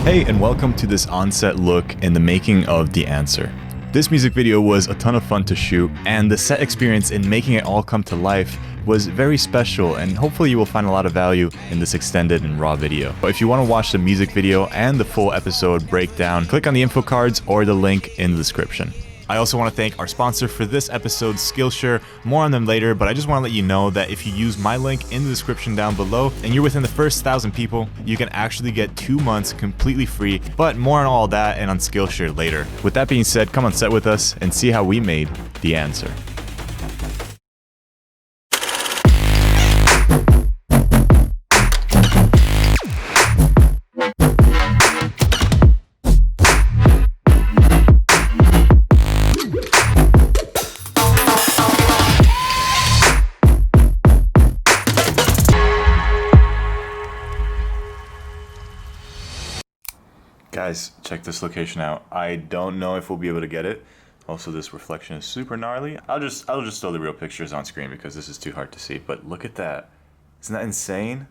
Hey, and welcome to this on-set look in the making of The Answer. This music video was a ton of fun to shoot, and the set experience in making it all come to life was very special, and hopefully you will find a lot of value in this extended and raw video. But if you want to watch the music video and the full episode breakdown, click on the info cards or the link in the description. I also want to thank our sponsor for this episode, Skillshare. More on them later, but I just want to let you know that if you use my link in the description down below and you're within the first 1,000 people, you can actually get 2 months completely free. But more on all that and on Skillshare later. With that being said, come on set with us and see how we made The Answer. Guys, check this location out. I don't know if we'll be able to get it. Also, this reflection is super gnarly. I'll just throw the real pictures on screen because this is too hard to see. But look at that. Isn't that insane?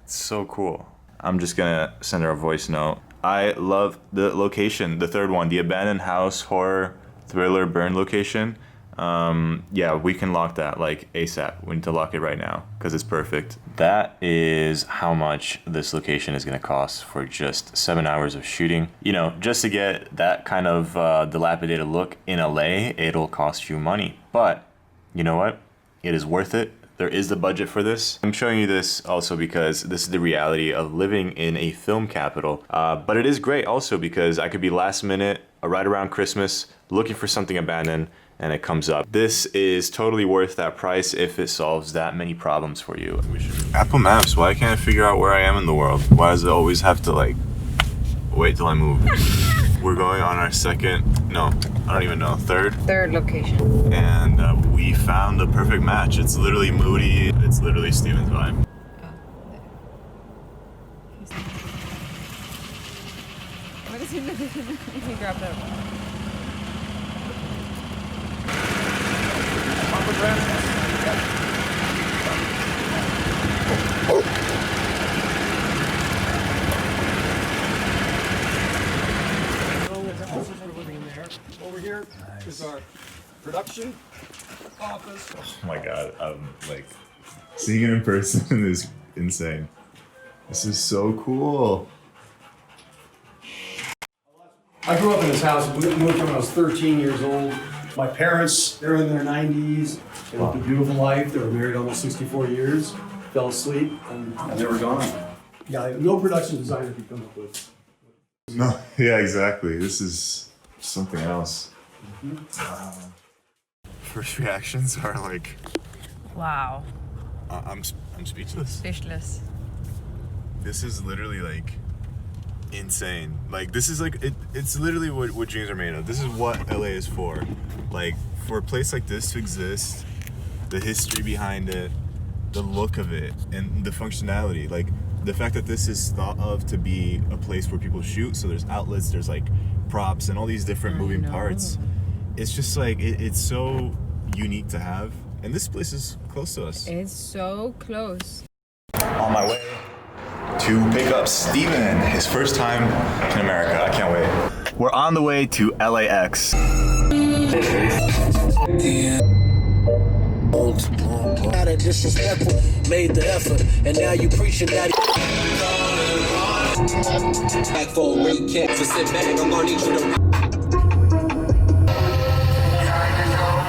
It's so cool. I'm just gonna send her a voice note. I love the location, the third one, the abandoned house horror thriller burn location. Yeah, we can lock that like ASAP. We need to lock it right now because it's perfect. That is how much this location is going to cost for just 7 hours of shooting. You know, just to get that kind of dilapidated look in LA, it'll cost you money. But you know what? It is worth it. There is the budget for this. I'm showing you this also because this is the reality of living in a film capital. But it is great also because I could be last minute, right around Christmas, looking for something abandoned, and it comes up. This is totally worth that price if it solves that many problems for you. Apple Maps, why can't I figure out where I am in the world? Why does it always have to like, wait till I move? We're going on our second, no, I don't even know, third location. And we found the perfect match. It's literally moody, it's literally Steven's vibe. What is he grabbed up? Over here is our production office. Oh my god, like, seeing it in person is insane. This is so cool. I grew up in this house. We moved when I was 13 years old. My parents, they're in their 90s. They lived a beautiful life. They were married almost 64 years. Fell asleep and they were gone. Yeah, no production designer could come up with. No, yeah, exactly. This is something else. First reactions are like, Wow. I'm speechless. Speechless. This is literally like insane. Like this is like it's literally what dreams are made of. This is what LA is for. Like for a place like this to exist, the history behind it, the look of it, and the functionality. Like the fact that this is thought of to be a place where people shoot. So there's outlets, there's like props and all these different moving parts. It's just like it's so unique to have. And this place is close to us. It's so close. On my way to pick up Steven, his first time in America. I can't wait. We're on the way to LAX. Disrespectful, made the effort, and now you preaching that. Back for a recap, for sit back, I'm gonna need you to.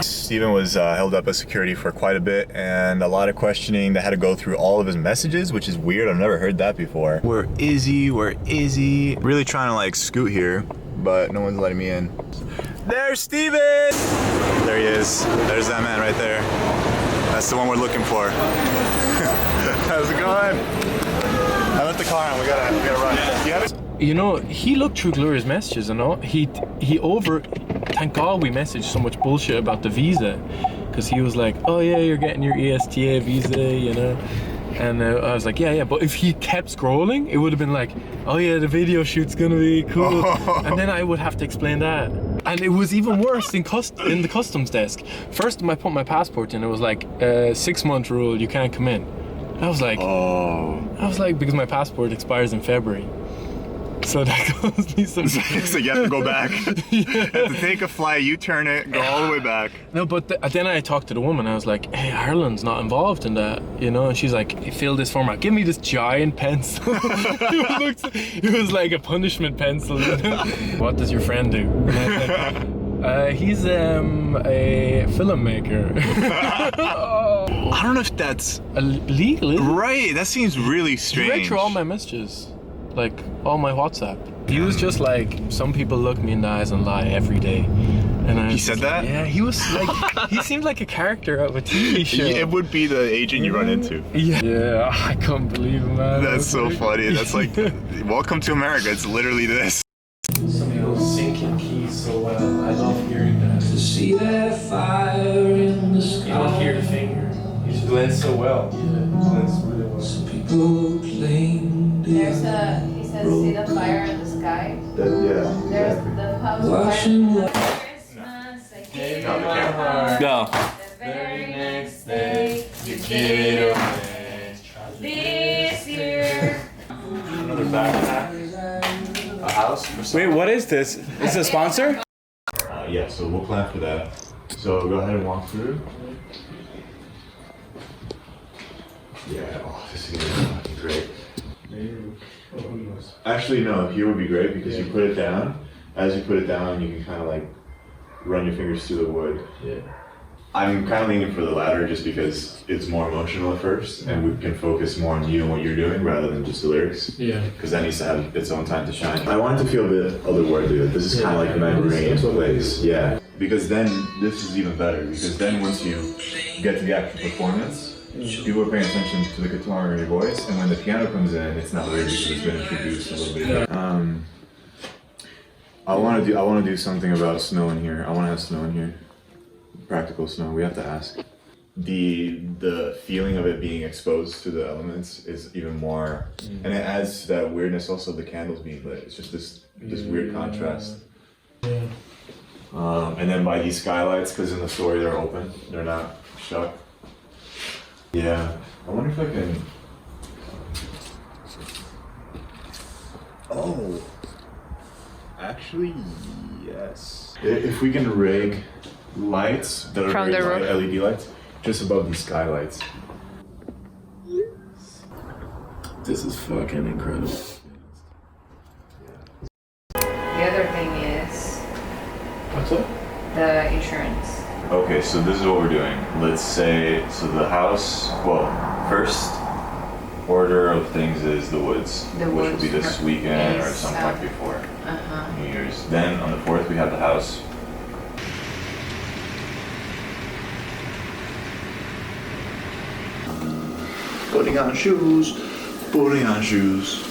Steven was held up as security for quite a bit and a lot of questioning that had to go through all of his messages, which is weird. I've never heard that before. Where is he? Where is he? Really trying to like scoot here, but no one's letting me in. There's Steven! There he is. There's that man right there. That's the one we're looking for. How's it going? I left the car on. We gotta run. You have it? You know, he looked through Gloria's messages, you know. Thank God we messaged so much bullshit about the visa. Because he was like, oh yeah, you're getting your ESTA visa, you know. And I was like, yeah, but if he kept scrolling, it would have been like, oh yeah, the video shoot's gonna be cool. And then I would have to explain that. And it was even worse in the customs desk. First, I put my passport in, it was like, 6-month rule, you can't come in. I was like, because my passport expires in February. So that cost me some. So you have to go back. You have to take a flight, you turn it, go all the way back. No, but then I talked to the woman. I was like, "Hey, Ireland's not involved in that, you know." And she's like, "Fill this form out. Give me this giant pencil." It was like a punishment pencil. You know? What does your friend do? He's a filmmaker. I don't know if that's Illegal, is it? right. That seems really He strange. read through all my messages, like all my WhatsApp. He was just like, some people look me in the eyes and lie every day. And I He was said just that? like, yeah, he was like, he seemed like a character of a TV show. It would be the agent you run into. Yeah, I can't believe it, man. That's so funny. That's like, welcome to America. It's literally this. Some people sink in keys so well. I love hearing that. To see that fire in the sky. You don't hear the finger. He just blends so well. Yeah, he blends really well. Some people claim they There's he says, see the fire in the sky. Yeah. There's the house Washing fire. up. Christmas, I gave you No, my the heart. Go. The very next day, you gave it away. This year. Another backpack. A house. Wait, what is this? Is this a sponsor? Yeah, so we'll plan for that. So go ahead and walk through. Yeah, oh, this is gonna be fucking great. Actually, no, here would be great because you put it down. As you put it down, you can kind of like run your fingers through the wood. Yeah. I'm kind of leaning for the latter just because it's more emotional at first and we can focus more on you and what you're doing rather than just the lyrics. Yeah. Because that needs to have its own time to shine. I wanted to feel a bit otherworldly. This is kind of like memory in place. Yeah. Because then this is even better. Because then once you get to the actual performance, people are paying attention to the guitar and your voice, and when the piano comes in, it's not weird because it's been introduced a little bit. I want to do something about snow in here. I want to have snow in here. Practical snow. We have to ask. The feeling of it being exposed to the elements is even more, and it adds to that weirdness. Also, the candles being lit. It's just this weird contrast. Yeah. And then by these skylights, because in the story they're open, they're not shut. Yeah. I wonder if I can. Oh. Actually, yes. If we can rig lights that are From the very roof? light LED lights just above these skylights. This is fucking incredible. The other thing is What's up? the insurance. Okay, so this is what we're doing. Let's say, so the house, well, first order of things is the woods, The which will woods be this are- weekend or is, sometime before Uh-huh. New Year's. Then on the 4th we have the house. Putting on shoes, putting on shoes.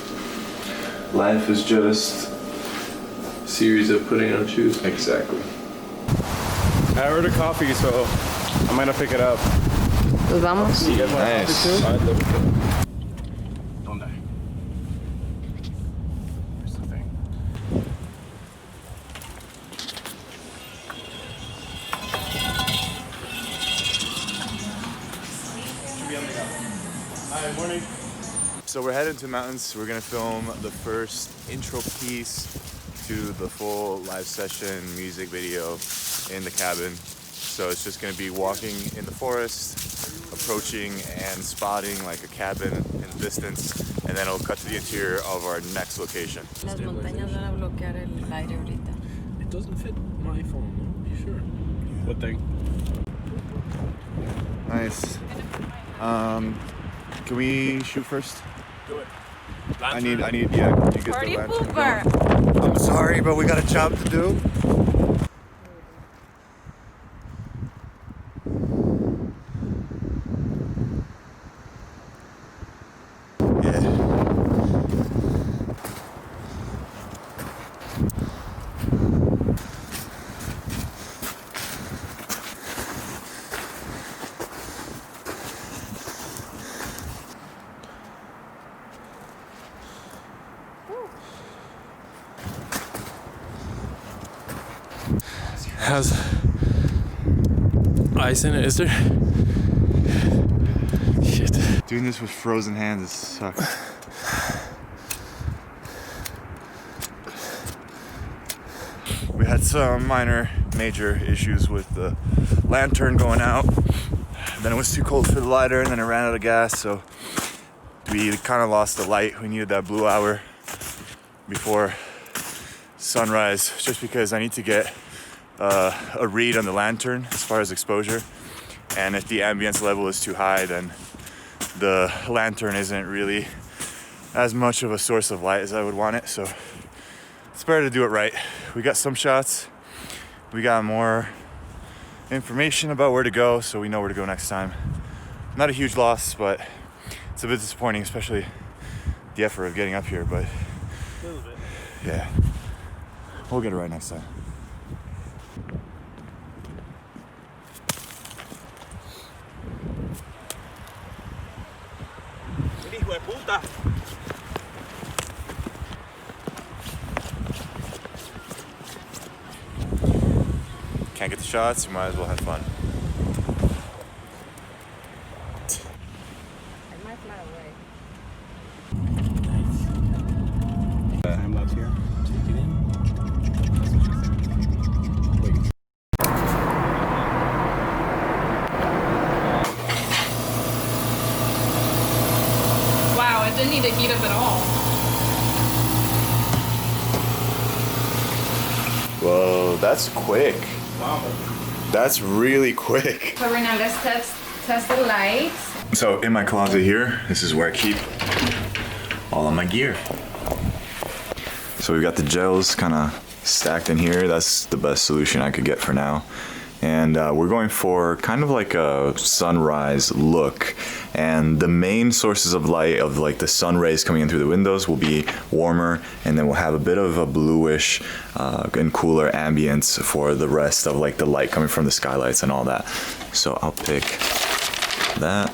Life is just Series of putting on shoes. exactly. I ordered coffee, so I might not pick it up. Pues vamos. You guys want Nice. coffee too? I'd love to. Don't die. Here's the thing. Hi, morning. So we're headed to the mountains. We're gonna film the first intro piece to the full live session music video in the cabin. So it's just gonna be walking in the forest, approaching and spotting like a cabin in the distance, and then it'll cut to the interior of our next location. Las montañas van a bloquear el aire ahorita. It doesn't fit my phone, no? You sure? What thing? Nice. Can we shoot first? Do it. I need, yeah, can you get Party the lantern pooper! going? I'm sorry, but we got a job to do. Has ice in it? Is there? Shit. Doing this with frozen hands sucks. Had some minor, major issues with the lantern going out. Then it was too cold for the lighter, and then it ran out of gas, so we kind of lost the light. We needed that blue hour before sunrise, just because I need to get a read on the lantern as far as exposure. And if the ambience level is too high, then the lantern isn't really as much of a source of light as I would want it. So it's better to do it right. We got some shots. We got more information about where to go, so we know where to go next time. Not a huge loss, but it's a bit disappointing, especially the effort of getting up here, but A little bit. yeah, we'll get it right next time. Can't get the shots, you might as well have fun. I might fly away. Time lapse here. Take it in. Wow, it didn't need to heat up at all. Whoa, that's quick. Wow. That's really quick. So right now let's test the lights. So in my closet here, this is where I keep all of my gear. So we've got the gels kind of stacked in here. That's the best solution I could get for now. And we're going for kind of like a sunrise look. And the main sources of light of like the sun rays coming in through the windows will be warmer, and then we'll have a bit of a bluish and cooler ambience for the rest of like the light coming from the skylights and all that. So I'll pick that.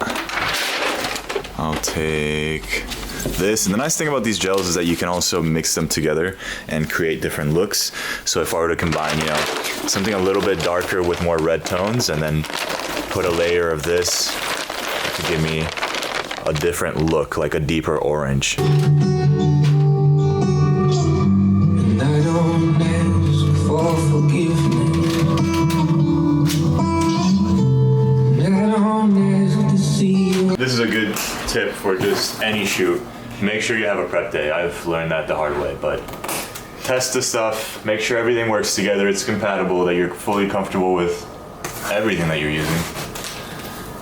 I'll take this. And the nice thing about these gels is that you can also mix them together and create different looks. So if I were to combine, you know, something a little bit darker with more red tones, and then put a layer of this to give me a different look, like a deeper orange. And I don't ask for forgiveness. And I don't ask to see you. This is a good tip for just any shoot. Make sure you have a prep day. I've learned that the hard way, but test the stuff, make sure everything works together, it's compatible, that you're fully comfortable with everything that you're using,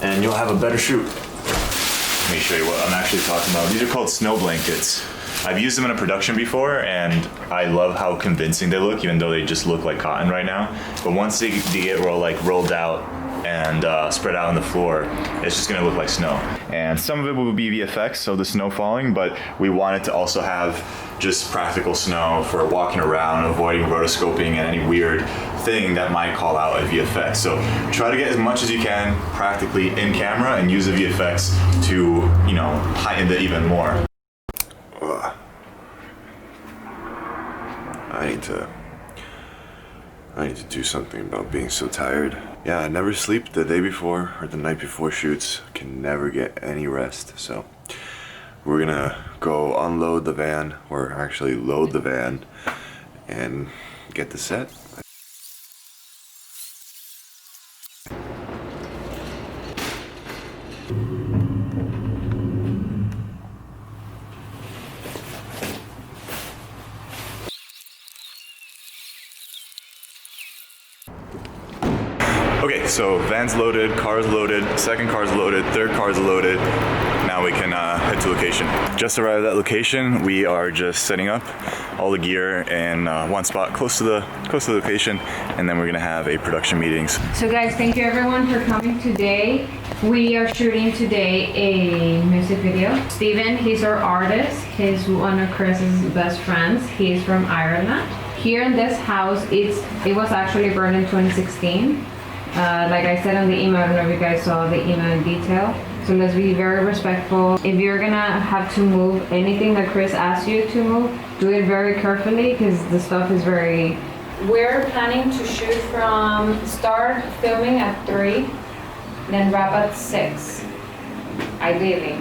and you'll have a better shoot. Let me show you what I'm actually talking about. These are called snow blankets. I've used them in a production before, and I love how convincing they look, even though they just look like cotton right now. But once they get rolled out and spread out on the floor, it's just gonna look like snow. And some of it will be VFX, so the snow falling, but we wanted to also have just practical snow for walking around, avoiding rotoscoping and any weird thing that might call out a VFX. So try to get as much as you can practically in camera and use the VFX to, you know, heighten it even more. I need to do something about being so tired. Yeah, I never sleep the day before or the night before shoots. Can never get any rest. So we're gonna go unload the van, or actually load the van, and get the set. Okay, so van's loaded, car's loaded, second car's loaded, third car's loaded. Now we can head to location. Just arrived at location. We are just setting up all the gear in one spot close to the location, and then we're gonna have a production meetings. So guys, thank you everyone for coming today. We are shooting today a music video. Steven, he's our artist. He's one of Kris's best friends. He's from Ireland. Here in this house, it was actually burned in 2016. Like I said in the email, I don't know if you guys saw the email in detail. So let's be very respectful. If you're gonna have to move anything that Kris asks you to move, do it very carefully, because the stuff is very... We're planning to shoot start filming at 3, then wrap at 6, ideally.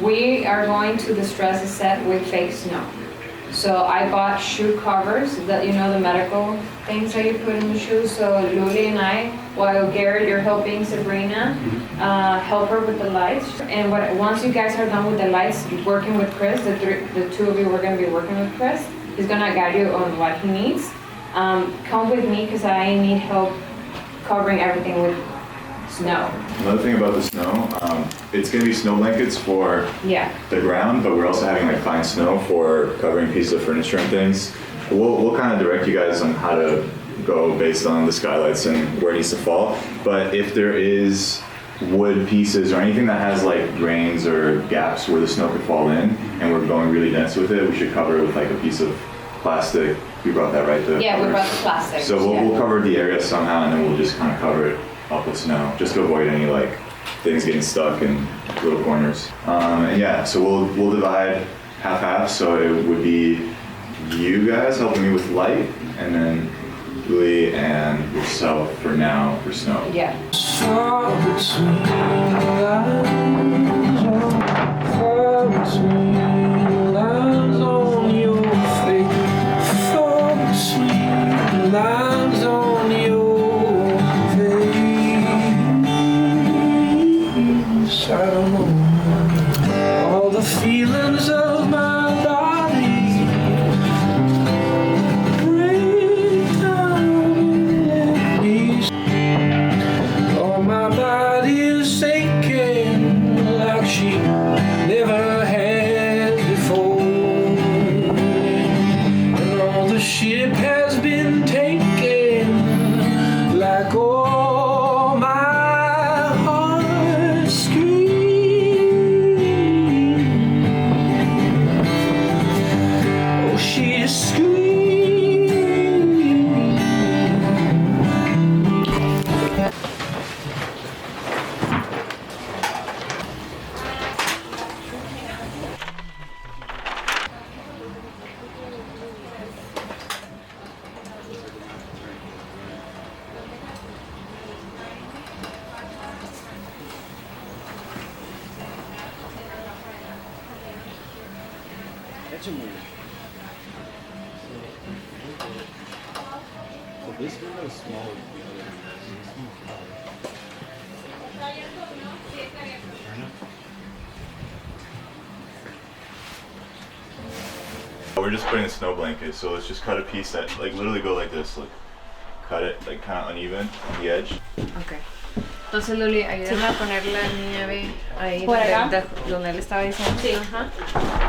We are going to distress the set with fake snow. So I bought shoe covers, that you know, the medical things that you put in the shoes. So Luli and I, while Garrett, you're helping Sabrina, help her with the lights. And once you guys are done with the lights, working with Kris, the two of you were going to be working with Kris. He's going to guide you on what he needs. Come with me because I need help covering everything with snow. Another thing about the snow, it's going to be snow blankets for the ground, but we're also having like fine snow for covering pieces of furniture and things. We'll kind of direct you guys on how to go based on the skylights and where it needs to fall. But if there is wood pieces or anything that has like grains or gaps where the snow could fall in, and we're going really dense with it, we should cover it with like a piece of plastic. We brought that, right? Yeah, we brought the plastic. So we'll cover the area somehow, and then we'll just kind of cover it up with snow, just to avoid any like things getting stuck in little corners. And yeah, so we'll divide half-half. So it would be you guys helping me with light, and then Julie and yourself for now for snow. Yeah. All the feelings of my body break down and let me. Oh, my body is aching like she never had before, and all the ship has been taken like all my heart screams. Oh, she screams. This window is smaller. We're just putting a snow blanket, so let's just cut a piece that like literally go like this. Like, cut it like kind of uneven on the edge. Okay. Entonces Luli, ayúdame a poner la nieve ahí donde él estaba diciendo. Sí. Ajá.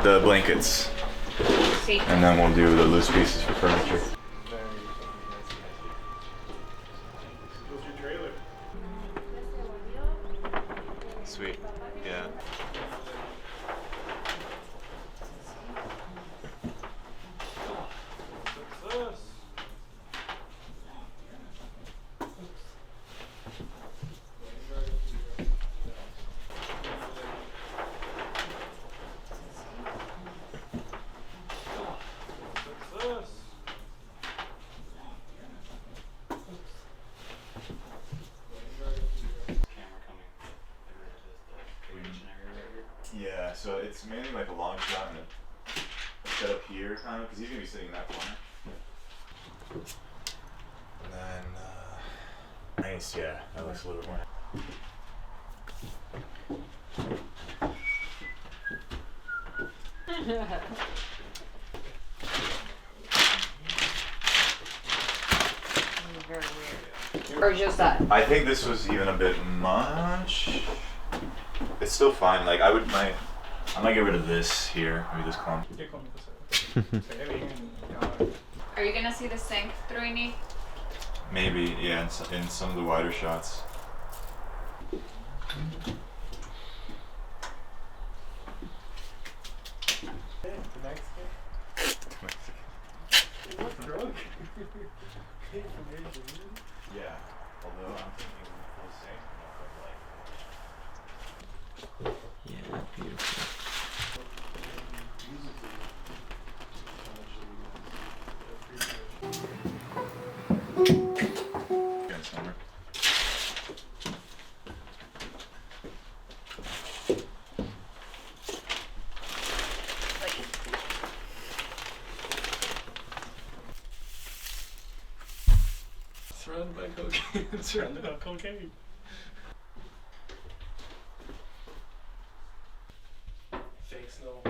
The blankets. Sí. And then we'll do the loose pieces for furniture. Sweet. Yeah. Yeah, so it's mainly like a long shot and a setup here, kind of, because he's gonna be sitting in that corner. And then, nice, yeah, that looks a little bit more. Very weird. Or just that? I think this was even a bit much. It's still fine. Like I might get rid of this here. Maybe this clump. Are you gonna see the sink, Truini? Maybe, yeah, in some of the wider shots. Yeah, although I'm thinking full sink, but like. Yeah, beautiful. Good summer. cocaine. Surrounded on cocaine. Fake snow.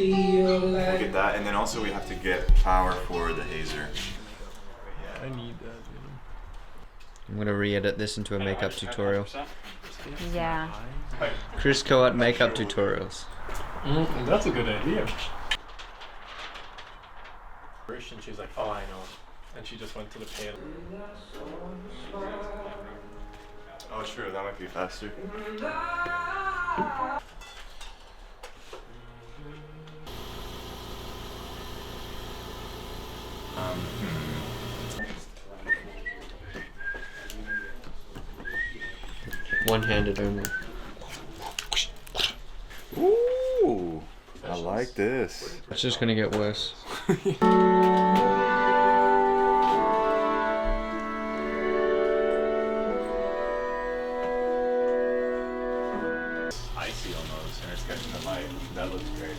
Look at that, and then also we have to get power for the hazer. I need that. I'm gonna re-edit this into a makeup tutorial. Yeah. Kriscoart makeup tutorials. That's a good idea. And she's like, oh, I know. And she just went to the pan. Oh, sure, that might be faster. One-handed only. Ooh, I like this. It's just gonna get worse. Icy almost, and it's catching the light. That looks great.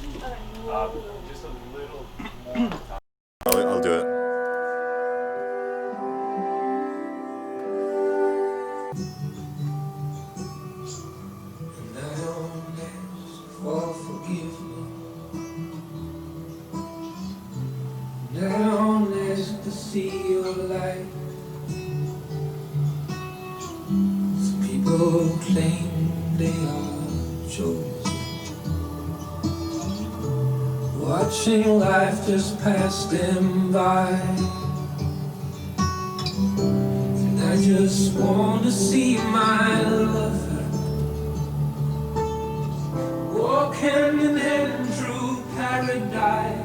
Just a little more. I'll do it. People claim they are chosen, watching life just pass them by, and I just want to see my lover walk hand in hand through paradise.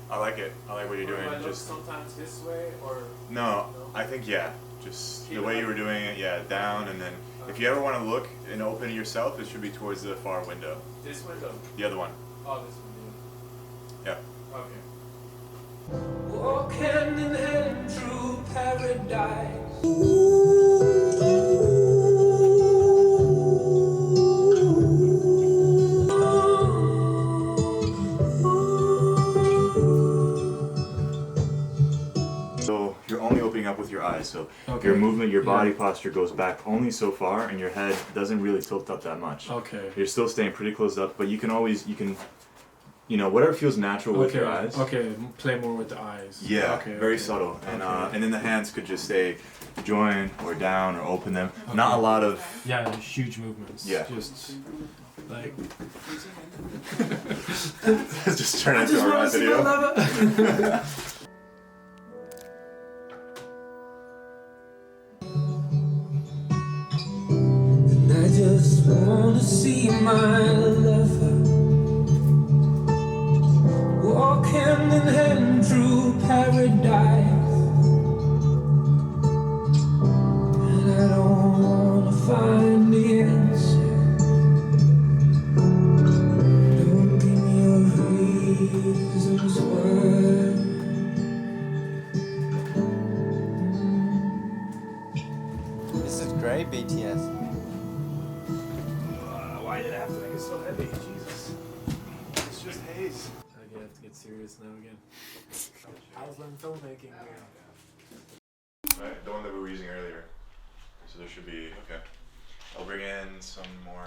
I like it. I like what you're doing. Just sometimes this way or no, I think yeah. Just the way you were doing it, yeah, down, and then if you ever want to look and open it yourself, it should be towards the far window. this window. The other one. Oh, this window. Yeah. Okay. Walk hand in hand through paradise. So you're only opening up with your eyes. So Okay. your movement, your body posture goes back only so far, and your head doesn't really tilt up that much. Okay. You're still staying pretty closed up, but you can, whatever feels natural with your eyes. Okay, play more with the eyes. Yeah, okay, very okay. subtle, and Okay. and then the hands could just stay join or down or open them. Okay. Not a lot of Yeah, huge movements. Yeah. Just like just turn into a rap video. And I just want to see my lover walk hand in hand through paradise. And I don't want to find the answer. Don't give me your reasons why. This is great, BTS. why did I have to make it so heavy? Jesus. It's just haze. I have to get serious now again. I was learning filmmaking. Right, the one that we were using earlier. So there should be okay. I'll bring in some more.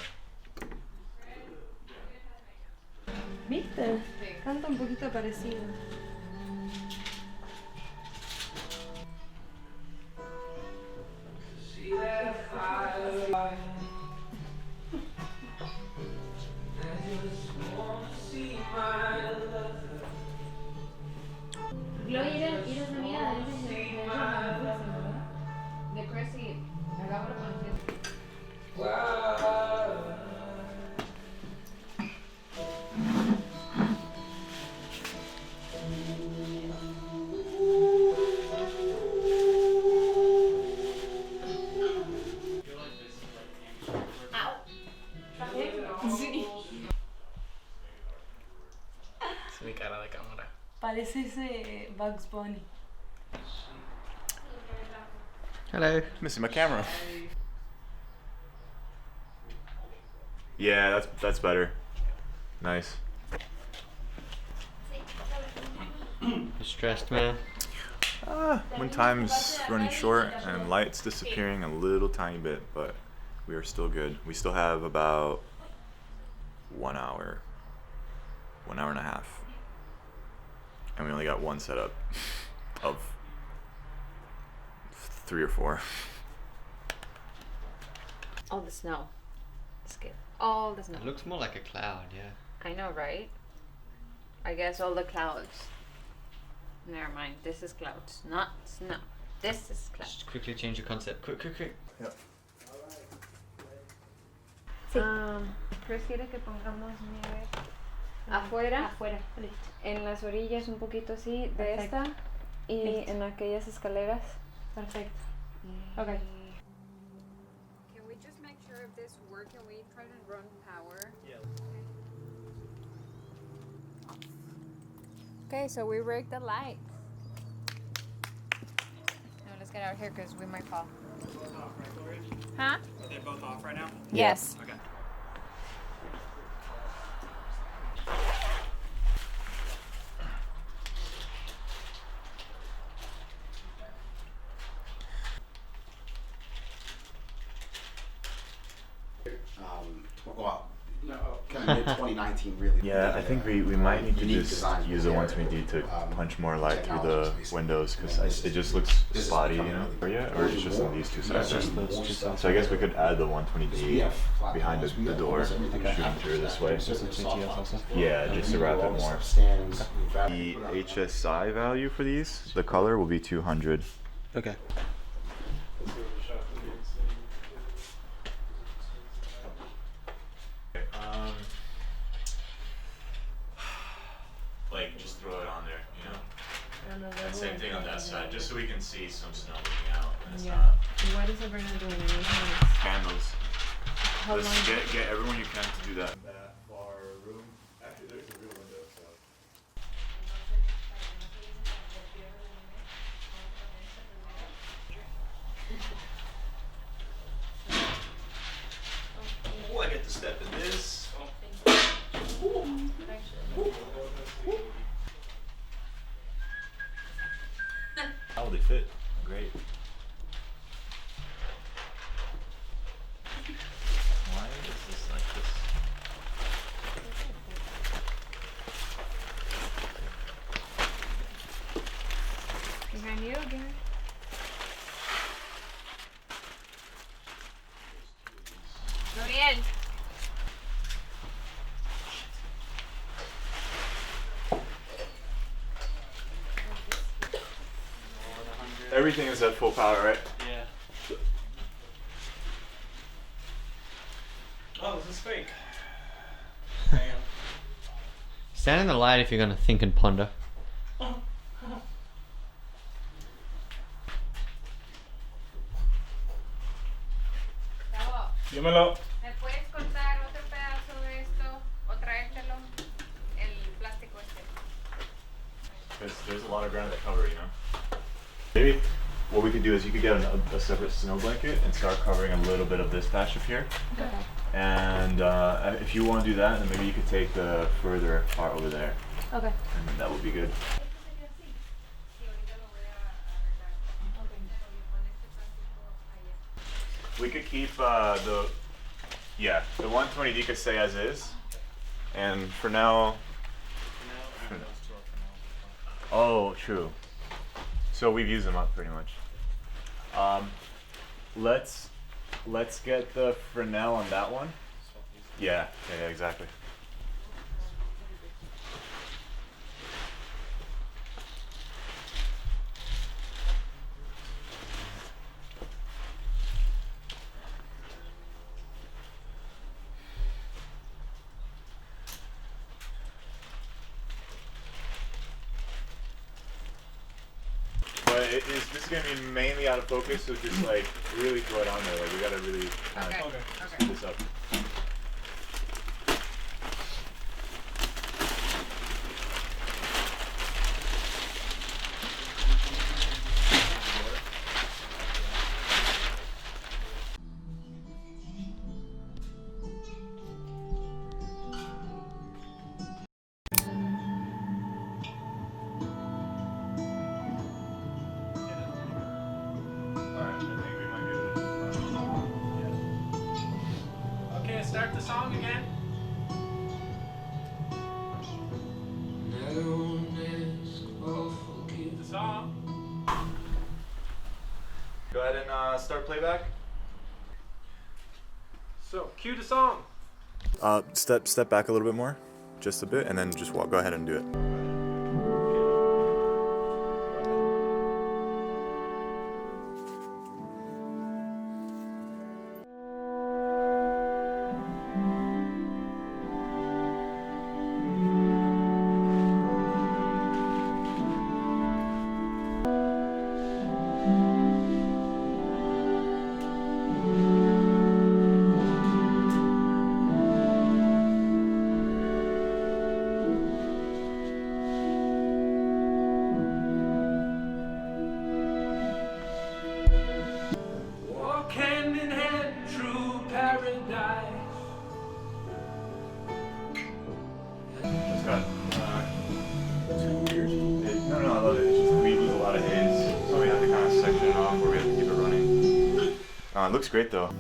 ¿Viste? Canta un poquito parecido. Gloria y las amigas de Kris y acabo de conocer. Sí. Es mi cara de cámara. Parece ese Bugs Bunny. Hello. Missing my camera. Yeah, that's better. Nice. You stressed, man? When time's running short and light's disappearing a little tiny bit, but we are still good. We still have about 1 hour, 1 hour and a half. And we only got one setup of 3 or 4. All the snow. It's good. All the snow. It looks more like a cloud, yeah. I know, right? I guess all the clouds. Never mind. This is clouds, not snow. This is clouds. Just quickly change your concept. Quick. Yep. Kris quiere que pongamos nieve afuera, en las orillas un poquito así de esta y en aquellas escaleras. Perfecto. Okay. Can we just make sure if this works? Can we try to run power? Yeah. Okay, so we rigged the lights. Now let's get out of here because we might fall. Huh? Are they both off right now? Yes. Okay. Well, kind of mid-2019 really. Yeah, I think we might need to just use the 120D to punch more light through the windows because it just looks spotty, you know? Or it's just on these two sides. So I guess we could add the 120D behind the door, shooting through this way. Yeah, just to wrap it more. The HSI value for these, the color will be 200. Okay. Like, just throw it on there, you know? And same thing on that side, just so we can see some snow looking out. And it's not What is everyone doing? candles. How Let's long? get everyone you can to do that. That far room. Actually, there's a real window, so. Oh, I get to step in this. How they fit? Great. Why is this like this? Behind you again. Gabriel. Everything is at full power, right? Yeah. Oh, this is fake. Damn. Stand in the light if you're gonna think and ponder. Dímelo. ¿Me puedes cortar otro pedazo de esto o traértelo? El plástico este. Because there's a lot of ground to cover, you know? Maybe what we could do is you could get a separate snow blanket and start covering a little bit of this patch up here. Okay. And if you want to do that, then maybe you could take the further part over there. Okay. And that would be good. We could keep the 120D could stay as is. And for now... Oh, true. So we've used them up pretty much. Let's get the Fresnel on that one. Yeah, exactly. this is gonna be mainly out of focus, so just like really throw it on there. Like we gotta really kind of speed this up. Okay, start the song again. The song. Go ahead and start playback. So, cue the song. Step back a little bit more, just a bit, and then just go ahead and do it. Walk hand in hand through paradise. Just got too weird. No, I love it. It's just we lose a lot of haze, so we have to kind of section it off, or we have to keep it running. It looks great though.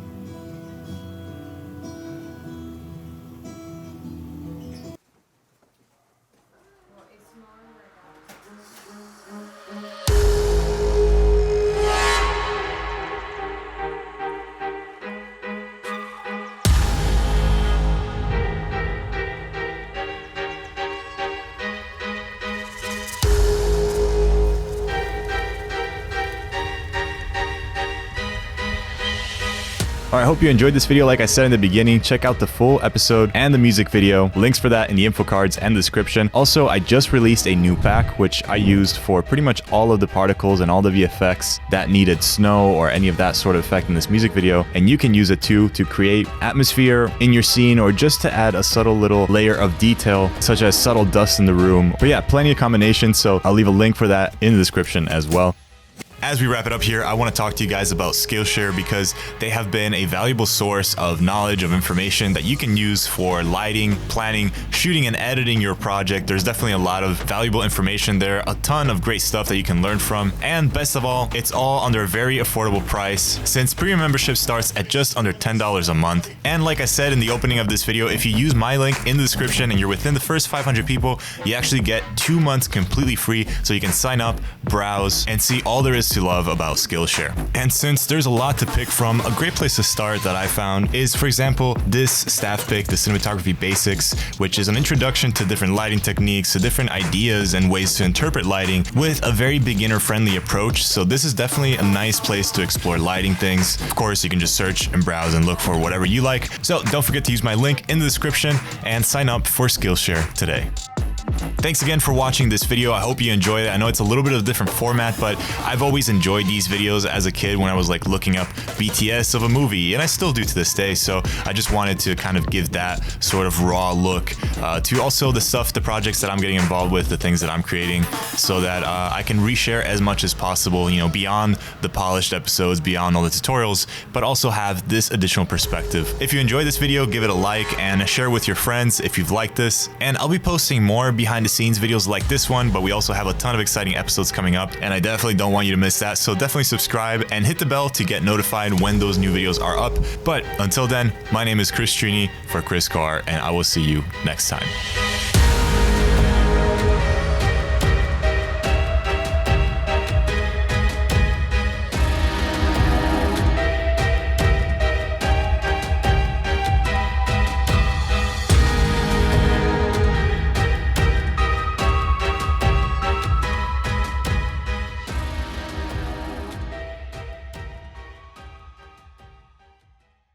Alright, I hope you enjoyed this video. Like I said in the beginning, check out the full episode and the music video. Links for that in the info cards and the description. Also, I just released a new pack, which I used for pretty much all of the particles and all the VFX that needed snow or any of that sort of effect in this music video. And you can use it too to create atmosphere in your scene or just to add a subtle little layer of detail, such as subtle dust in the room. But yeah, plenty of combinations, so I'll leave a link for that in the description as well. As we wrap it up here, I want to talk to you guys about Skillshare because they have been a valuable source of knowledge, of information that you can use for lighting, planning, shooting, and editing your project. There's definitely a lot of valuable information there, a ton of great stuff that you can learn from, and best of all, it's all under a very affordable price since premium membership starts at just under $10 a month. And like I said in the opening of this video, if you use my link in the description and you're within the first 500 people, you actually get 2 months completely free, so you can sign up, browse, and see all there is to love about Skillshare. And since there's a lot to pick from, a great place to start that I found is, for example, this staff pick, the Cinematography Basics, which is an introduction to different lighting techniques, to different ideas and ways to interpret lighting with a very beginner-friendly approach. So this is definitely a nice place to explore lighting things. Of course, you can just search and browse and look for whatever you like. So don't forget to use my link in the description and sign up for Skillshare today. Thanks again for watching this video. I hope you enjoyed it. I know it's a little bit of a different format, but I've always enjoyed these videos as a kid when I was like looking up BTS of a movie, and I still do to this day. So I just wanted to kind of give that sort of raw look to also the stuff, the projects that I'm getting involved with, the things that I'm creating, so that I can reshare as much as possible, you know, beyond the polished episodes, beyond all the tutorials, but also have this additional perspective. If you enjoyed this video, give it a like and share with your friends if you've liked this. And I'll be posting more behind the scenes videos like this one, but we also have a ton of exciting episodes coming up, and I definitely don't want you to miss that. So definitely subscribe and hit the bell to get notified when those new videos are up. But until then, my name is Truini for Kriscoart, and I will see you next time.